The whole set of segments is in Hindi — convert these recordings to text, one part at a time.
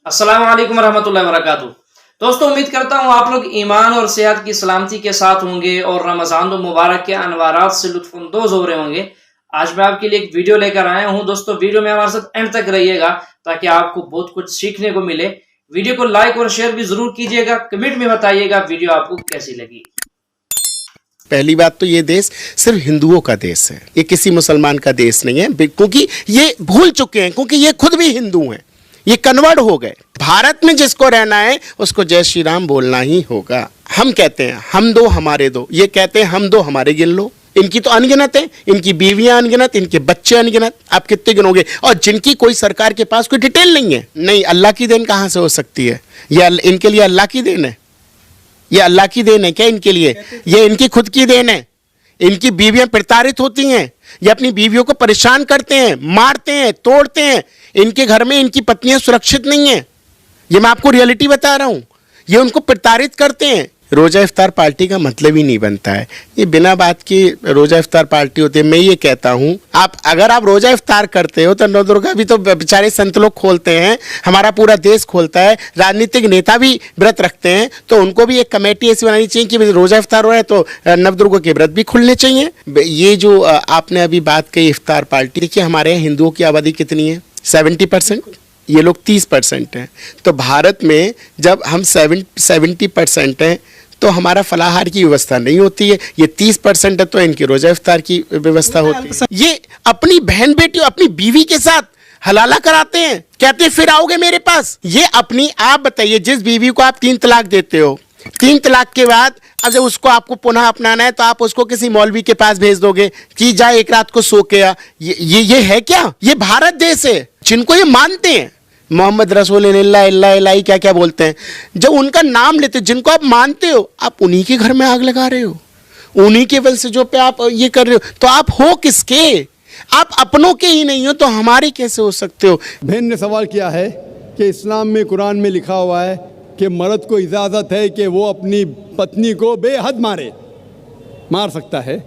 अस्सलाम वालेकुम रहमतुल्लाहि व बरकातुहू। दोस्तों, उम्मीद करता हूँ आप लोग ईमान और सेहत की सलामती के साथ होंगे और रमजान मुबारक के अनवारात से लुत्फानंदोज हो रहे होंगे। आज मैं आपके लिए एक वीडियो लेकर आया हूँ। दोस्तों, वीडियो में हमारे साथ एंड तक रहिएगा ताकि आपको बहुत कुछ सीखने को मिले। वीडियो को लाइक और शेयर भी जरूर कीजिएगा। कमेंट में बताइएगा वीडियो आपको कैसी लगी। पहली बात तो ये देश सिर्फ हिंदुओं का देश है, ये किसी मुसलमान का देश नहीं है, क्योंकि ये भूल चुके हैं, क्योंकि ये खुद भी हिंदू हैं, ये कन्वर्ट हो गए। भारत में जिसको रहना है उसको जय श्री राम बोलना ही होगा। हम कहते हैं हम दो हमारे दो, ये कहते हैं हम दो हमारे गिन लो। इनकी तो अनगिनत है, इनकी बीवियां अनगिनत, इनके बच्चे अनगिनत, आप कितने गिनोगे? और जिनकी कोई सरकार के पास कोई डिटेल नहीं है। नहीं, अल्लाह की देन कहां से हो सकती है? ये इनके लिए अल्लाह की देन है? ये अल्लाह की देन है क्या इनके लिए? ये इनकी खुद की देन है। इनकी बीवियां प्रताड़ित होती हैं, ये अपनी बीवियों को परेशान करते हैं, मारते हैं, तोड़ते हैं। इनके घर में इनकी पत्नियां सुरक्षित नहीं हैं, ये मैं आपको रियलिटी बता रहा हूं। ये उनको प्रताड़ित करते हैं। रोजा इफ्तार पार्टी का मतलब ही नहीं बनता है, ये बिना बात की रोजा इफ्तार पार्टी होती है। मैं ये कहता हूं, अगर आप रोजा इफ्तार करते हो तो नवदुर्गा भी तो बेचारे संत लोग खोलते हैं, हमारा पूरा देश खोलता है, राजनीतिक नेता भी व्रत रखते हैं, तो उनको भी एक कमेटी ऐसी बनानी चाहिए कि रोजा इफ्तार हो रहा है तो नवदुर्गा के व्रत भी खुलने चाहिए। ये जो आपने अभी बात कही इफ्तार पार्टी, देखिए हमारे यहाँ हिंदुओं की आबादी कितनी है? 70%। ये लोग 30% हैं। तो भारत में जब हम 70% हैं तो हमारा फलाहार की व्यवस्था नहीं होती है। ये 30% है तो इनकी रोजा इफ्तार की व्यवस्था होती है। ये अपनी बहन बेटी अपनी बीवी के साथ हलाला कराते हैं, कहते हैं फिर आओगे मेरे पास। ये अपनी, आप बताइए, जिस बीवी को आप 3 तलाक देते हो, 3 तलाक के बाद अब जब उसको आपको पुनः अपनाना है तो आप उसको किसी मौलवी के पास भेज दोगे कि जा एक रात को सो के आ। ये है क्या? ये भारत देश है। जिनको ये मानते हैं मोहम्मद रसूलुल्लाह क्या क्या बोलते हैं, जब उनका नाम लेते, जिनको आप मानते हो, आप उन्हीं के घर में आग लगा रहे हो, उन्हीं के वंशजों पे आप ये कर रहे हो, तो आप हो किसके? आप अपनों के ही नहीं हो तो हमारे कैसे हो सकते हो? बहन ने सवाल किया है कि इस्लाम में, कुरान में लिखा हुआ है कि मर्द को इजाज़त है कि वो अपनी पत्नी को बेहद मार सकता है,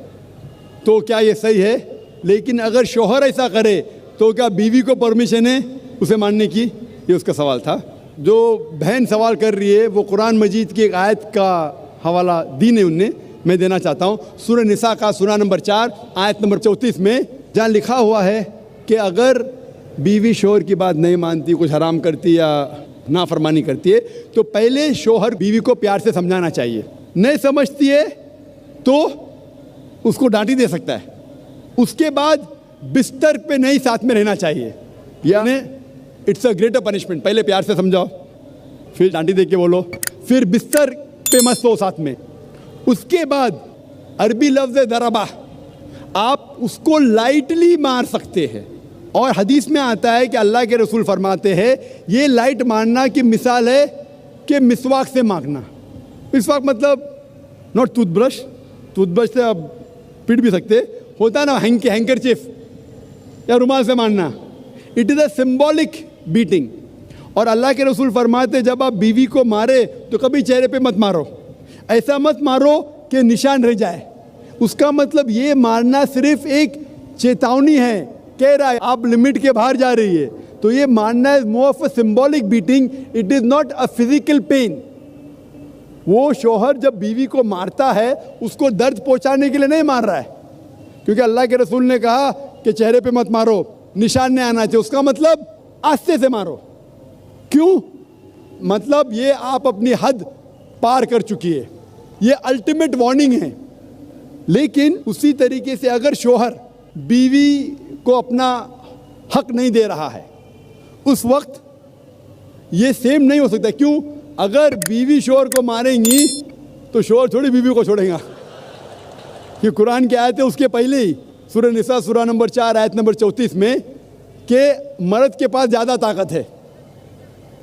तो क्या ये सही है? लेकिन अगर शौहर ऐसा करे तो क्या बीवी को परमिशन है उसे मारने की? ये उसका सवाल था। जो बहन सवाल कर रही है वो कुरान मजीद की एक आयत का हवाला दी ने उनने, मैं देना चाहता हूँ। सूरह निसा का सूरा नंबर 4 आयत नंबर 34 में, जहाँ लिखा हुआ है कि अगर बीवी शौहर की बात नहीं मानती, कुछ हराम करती या नाफरमानी करती है, तो पहले शौहर बीवी को प्यार से समझाना चाहिए। नहीं समझती है तो उसको डांटी दे सकता है। उसके बाद बिस्तर पे नहीं साथ में रहना चाहिए, यानी इट्स अ ग्रेटर पनिशमेंट। पहले प्यार से समझाओ, फिर डांटी दे के बोलो, फिर बिस्तर पे मत सो साथ में। उसके बाद अरबी लफ्ज़ दरबा, आप उसको लाइटली मार सकते हैं। और हदीस में आता है कि अल्लाह के रसूल फरमाते हैं ये लाइट मारना की मिसाल है कि मिसवाक से मारना। मिसवाक मतलब नॉट टूथब्रश, टूथब्रश से आप पीट भी सकते, होता है ना हैंकरचीफ या रुमाल से मारना। It is a symbolic beating. और अल्लाह के रसूल फरमाते जब आप बीवी को मारे तो कभी चेहरे पे मत मारो, ऐसा मत मारो कि निशान रह जाए। उसका मतलब ये मारना सिर्फ एक चेतावनी है, कह रहा है आप लिमिट के बाहर जा रही है, तो ये मारना is more of a symbolic beating, it is not a physical pain. वो शौहर जब बीवी को मारता है उसको दर्द पहुंचाने के लिए नहीं मार रहा है, क्योंकि अल्लाह के रसूल ने कहा कि चेहरे पे मत मारो, निशान नहीं आना चाहिए। उसका मतलब आस्ते से मारो। क्यों? मतलब ये आप अपनी हद पार कर चुकी है, ये अल्टीमेट वार्निंग है। लेकिन उसी तरीके से अगर शौहर बीवी को अपना हक नहीं दे रहा है, उस वक्त ये सेम नहीं हो सकता। क्यों? अगर बीवी शौहर को मारेंगी तो शौहर थोड़ी बीवी को छोड़ेगा। ये कुरान की आयत है उसके पहले ही, सूरह निसा सूरा नंबर 4 आयत नंबर 34 में, कि मर्द के पास ज़्यादा ताकत है,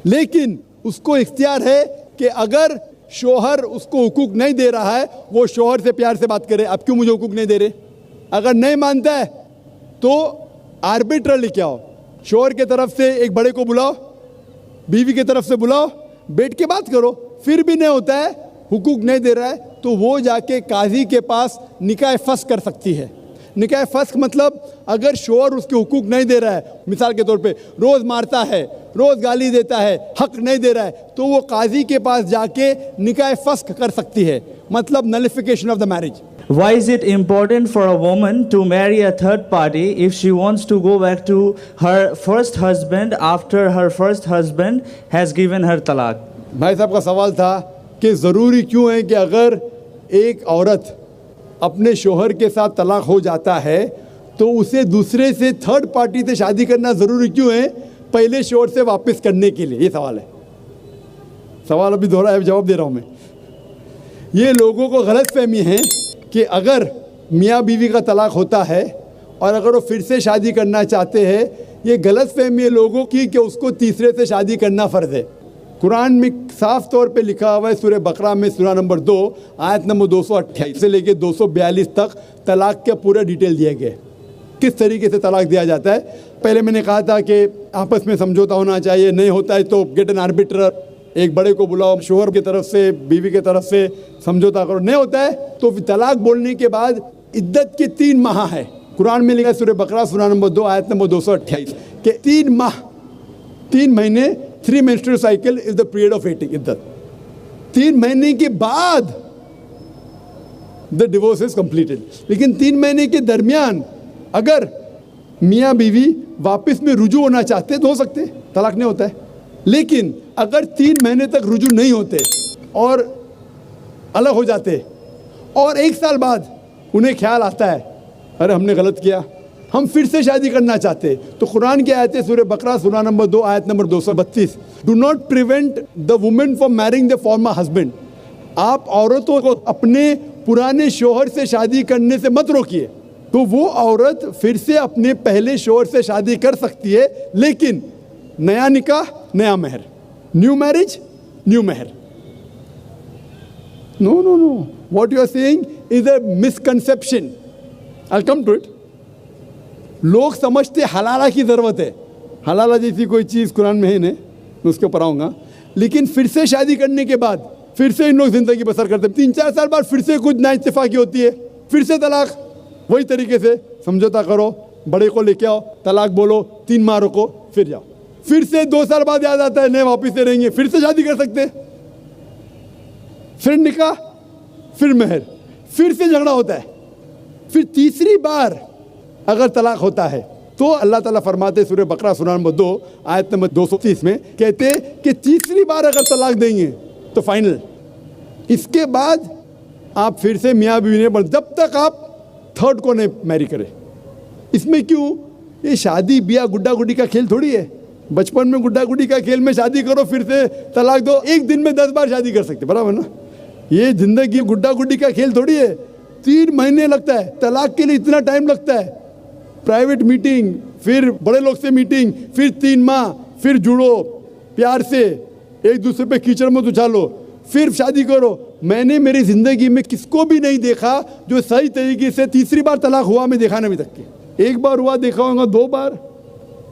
लेकिन उसको इख्तियार है कि अगर शौहर उसको हुकूक नहीं दे रहा है, वो शौहर से प्यार से बात करे, आप क्यों मुझे हुकूक नहीं दे रहे? अगर नहीं मानता है तो आर्बिट्रली क्या हो, शौहर के तरफ से एक बड़े को बुलाओ, बीवी की तरफ से बुलाओ, बैठ के बात करो। फिर भी नहीं होता है, हुकूक नहीं दे रहा है, तो वो जाके काजी के पास निकाह फस्ख कर सकती है। निकाह फस्ख मतलब अगर शौहर उसके हुकूक नहीं दे रहा है, मिसाल के तौर पे रोज़ मारता है रोज़ गाली देता है, हक नहीं दे रहा है, तो वो काजी के पास जाके निकाह फस्क कर सकती है, मतलब नलिफिकेशन of the marriage. Why is it important for a woman to marry a third party if she wants to go back to her first husband after her first husband has given her talaq? भाई साहब का सवाल था कि ज़रूरी क्यों है कि अगर एक औरत अपने शोहर के साथ तलाक हो जाता है तो उसे दूसरे से, थर्ड पार्टी से शादी करना ज़रूरी क्यों है पहले शोहर से वापस करने के लिए? ये सवाल है। सवाल अभी दोहरा है, जवाब दे रहा हूँ मैं। ये लोगों को गलत फहमी है कि अगर मियाँ बीवी का तलाक होता है और अगर वो फिर से शादी करना चाहते हैं, ये गलत फहमी है लोगों की कि उसको तीसरे से शादी करना फ़र्ज़ है। कुरान में साफ तौर पे लिखा हुआ है, सूरह बकरा में सूरा नंबर 2 आयत नंबर 228 से लेके 242 तक तलाक के पूरा डिटेल दिए गए, किस तरीके से तलाक दिया जाता है। पहले मैंने कहा था कि आपस में समझौता होना चाहिए, नहीं होता है तो गेट एन आर्बिट्रर, एक बड़े को बुलाओ, शोहर की तरफ से बीवी की तरफ से समझौता करो, नहीं होता है तो तलाक बोलने के बाद इद्दत के 3 माह है। कुरान में लिखा है सूरह बकरा सूरा नंबर 2 आयत नंबर 228 के 3 माह, 3 महीने, 3 menstrual cycle is the period of waiting, इद्दत। 3 महीने के बाद द डिवोर्स इज कंप्लीटेड। लेकिन 3 महीने के दरमियान अगर मियाँ बीवी वापस में रुजू होना चाहते तो हो सकते, तलाक नहीं होता है। लेकिन अगर 3 महीने तक रुजू नहीं होते और अलग हो जाते और 1 साल बाद उन्हें ख्याल आता है अरे हमने गलत किया, हम फिर से शादी करना चाहते, तो कुरान की आयत है सूरह बकरा सूरा नंबर 2 आयत number 232, do not prevent the women from marrying the former husband. आप औरतों को अपने पुराने शोहर से शादी करने से मत रोकिए। तो वो औरत फिर से अपने पहले शोहर से शादी कर सकती है, लेकिन नया निकाह नया महर, न्यू मैरिज न्यू महर। No no no, what you are saying is a misconception. I will come to it. लोग समझते हलाला की ज़रूरत है, हलाला जैसी कोई चीज़ कुरान में है नहीं, मैं उसके ऊपर आऊँगा। लेकिन फिर से शादी करने के बाद फिर से इन लोग ज़िंदगी बसर करते हैं, 3-4 साल बाद फिर से कुछ नाइत्तेफाकी होती है, फिर से तलाक। वही तरीके से समझौता करो, बड़े को लेके आओ, तलाक बोलो, 3 माह रुको, फिर जाओ, फिर से 2 साल बाद याद आता है नहीं वापिस से रहेंगे, फिर से शादी कर सकते, फिर निकाह, फिर महर, फिर से झगड़ा होता है। फिर तीसरी बार अगर तलाक होता है तो अल्लाह ताला फरमाते सूरह बकरा सूरा नंबर 2 आयत नंबर 230 में कहते हैं कि तीसरी बार अगर तलाक देंगे तो फाइनल, इसके बाद आप फिर से मियाँ बीवी नहीं बन, जब तक आप थर्ड को नहीं मैरी करें। इसमें क्यों? ये शादी ब्याह गुड्डा गुड्डी का खेल थोड़ी है। बचपन में गुड्डा गुड्डी का खेल में शादी करो फिर से तलाक दो, एक दिन में 10 बार शादी कर सकते, बराबर ना? ये जिंदगी गुड्डा गुड्डी का खेल थोड़ी है। 3 महीने लगता है तलाक के लिए, इतना टाइम लगता है। प्राइवेट मीटिंग, फिर बड़े लोग से मीटिंग, फिर 3 माह, फिर जुड़ो प्यार से, एक दूसरे पे कीचड़ मत उछालो, फिर शादी करो। मैंने मेरी ज़िंदगी में किसको भी नहीं देखा जो सही तरीके से तीसरी बार तलाक हुआ, मैं देखा नहीं अभी तक के। 1 बार हुआ देखा होगा, 2 बार,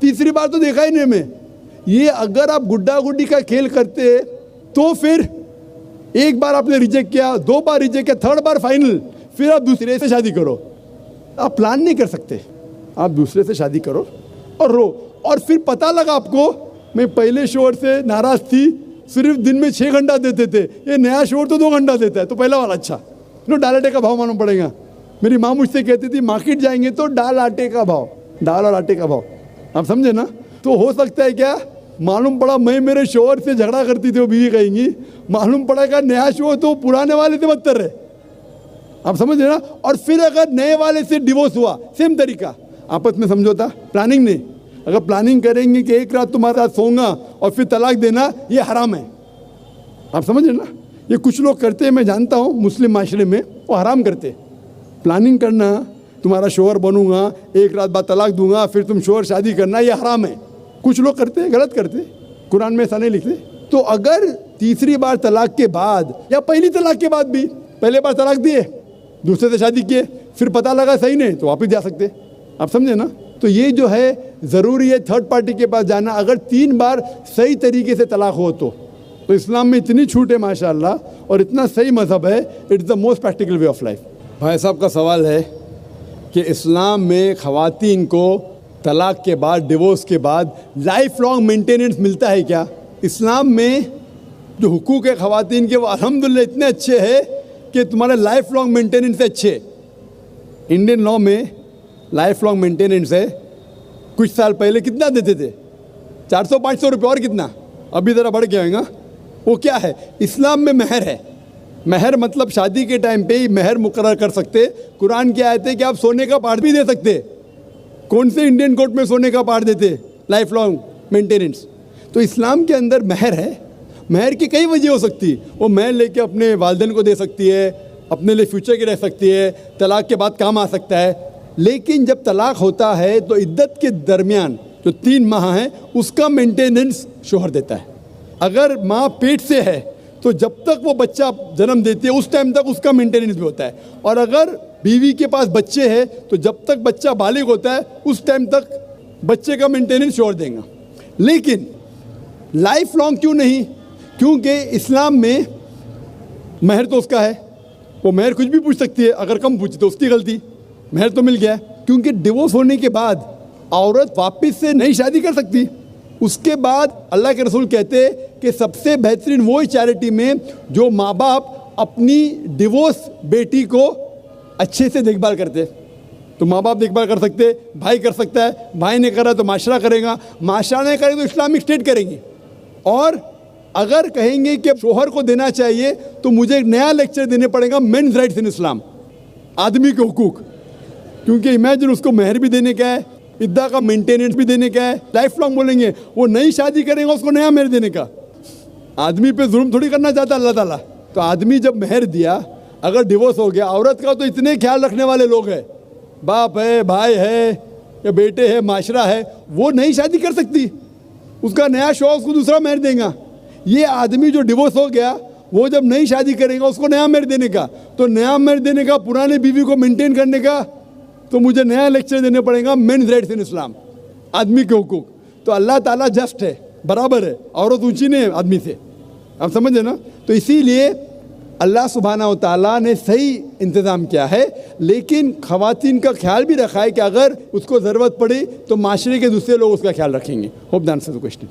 तीसरी बार तो देखा ही नहीं मैं। ये अगर आप गुड्डा गुड्डी का खेल करते तो फिर 1 बार आपने रिजेक्ट किया, 2 बार रिजेक्ट किया, 3rd बार फाइनल, फिर आप दूसरे से शादी करो। आप प्लान नहीं कर सकते, आप दूसरे से शादी करो और रो। और फिर पता लगा आपको मैं पहले शोहर से नाराज़ थी, सिर्फ दिन में 6 घंटा देते थे, ये नया शोहर तो 2 घंटा देता है, तो पहला वाला अच्छा। नो, दाल आटे का भाव मालूम पड़ेगा। मेरी माँ मुझसे कहती थी मार्केट जाएंगे तो दाल आटे का भाव, दाल और आटे का भाव, आप समझे ना? तो हो सकता है क्या, मालूम पड़ा मैं मेरे शोहर से झगड़ा करती थी, वो बीवी कहेंगी, मालूम पड़ेगा नया शोहर तो पुराने वाले से बदतर रहे, आप समझ रहे ना? और फिर अगर नए वाले से डिवोर्स हुआ, सेम तरीका, आपस में समझौता, प्लानिंग नहीं। अगर प्लानिंग करेंगे कि एक रात तुम्हारे साथ सोऊंगा और फिर तलाक देना, ये हराम है, आप समझ रहे ना? ये कुछ लोग करते हैं, मैं जानता हूँ मुस्लिम माशरे में, वो हराम करते। प्लानिंग करना, तुम्हारा शोहर बनूंगा, एक रात बाद तलाक दूंगा, फिर तुम शोहर शादी करना, ये हराम है। कुछ लोग करते हैं, गलत करते, कुरान में ऐसा नहीं लिखते। तो अगर तीसरी बार तलाक के बाद या पहली तलाक के बाद भी, पहले बार तलाक दिए, दूसरे से शादी किए, फिर पता लगा सही नहीं, तो वापस जा सकते, आप समझे ना? तो ये जो है ज़रूरी है थर्ड पार्टी के पास जाना, अगर 3 बार सही तरीके से तलाक हो तो इस्लाम में इतनी छूट है माशाअल्लाह, और इतना सही मज़हब है, it's the most practical way of life. भाई साहब का सवाल है कि इस्लाम में ख़वातीन को तलाक के बाद, डिवोर्स के बाद लाइफ लॉन्ग मेंटेनेंस मिलता है क्या? इस्लाम में जो हुकूक है ख़वातीन के, वो अल्हम्दुलिल्लाह इतने अच्छे हैं कि तुम्हारे लाइफ लॉन्ग मेंटेनेंस से अच्छे। इंडियन लॉ में लाइफ लॉन्ग मेंटेनेंस है, कुछ साल पहले कितना देते थे? 400-500 रुपये, और कितना अभी ज़रा बढ़ गया होगा। वो क्या है? इस्लाम में महर है। महर मतलब शादी के टाइम पे ही महर मुकर्रर कर सकते। कुरान की आयत है कि आप सोने का पार्ट भी दे सकते। कौन से इंडियन कोर्ट में सोने का पार्ट देते? Life long maintenance. तो इस्लाम के अंदर महर है। महर की कई वजह हो सकती। वो महर लेके अपने वालिदैन को दे सकती है, अपने लिए फ्यूचर की रह सकती है, तलाक के बाद काम आ सकता है। लेकिन जब तलाक होता है तो इद्दत के दरमियान जो 3 माह है उसका मेंटेनेंस शोहर देता है। अगर माँ पेट से है तो जब तक वो बच्चा जन्म देती है उस टाइम तक उसका मेंटेनेंस भी होता है। और अगर बीवी के पास बच्चे हैं तो जब तक बच्चा बालिग होता है उस टाइम तक बच्चे का मेंटेनेंस शोहर देगा। लेकिन लाइफ लॉन्ग क्यों नहीं? क्योंकि इस्लाम में महर तो उसका है, वो महर कुछ भी पूछ सकती है। अगर कम पूछी तो उसकी गलती, महर तो मिल गया। क्योंकि डिवोर्स होने के बाद औरत वापस से नई शादी कर सकती। उसके बाद अल्लाह के रसूल कहते हैं कि सबसे बेहतरीन वो चैरिटी में जो माँ बाप अपनी डिवोर्स बेटी को अच्छे से देखभाल करते। तो माँ बाप देखभाल कर सकते, भाई कर सकता है, भाई ने करा तो माशरा करेगा, माशरा ने करे तो इस्लामिक स्टेट करेंगी। और अगर कहेंगे कि शोहर को देना चाहिए तो मुझे एक नया लेक्चर देने पड़ेगा, मेन्स राइट्स इन इस्लाम, आदमी के हुकूक। क्योंकि इमेजिन उसको महर भी देने का है, इद्दा का मेंटेनेंस भी देने का है, लाइफ लॉन्ग बोलेंगे। वो नई शादी करेगा उसको नया महर देने का। आदमी पे जुल्म थोड़ी करना चाहता अल्लाह ताला। तो आदमी जब महर दिया, अगर डिवोर्स हो गया, औरत का तो इतने ख्याल रखने वाले लोग हैं, बाप है, भाई है या बेटे है, माशरा है, वो नई शादी कर सकती। उसका नया शौक उसको दूसरा महर देगा। ये आदमी जो डिवोर्स हो गया वो जब नई शादी करेगा उसको नया महर देने का। तो नया महर देने का, पुराने बीवी को मेंटेन करने का, तो मुझे नया लेक्चर देने पड़ेगा, मेन्स राइट्स इन इस्लाम, आदमी के हुकूक। तो अल्लाह ताला जस्ट है, बराबर है, औरत ऊंची नहीं है आदमी से। आप समझे ना? तो इसीलिए अल्लाह सुब्हानहू तआला ने सही इंतज़ाम किया है। लेकिन ख़वातीन का ख्याल भी रखा है कि अगर उसको ज़रूरत पड़ी तो माशरे के दूसरे लोग उसका ख्याल रखेंगे। Hope the answer the question.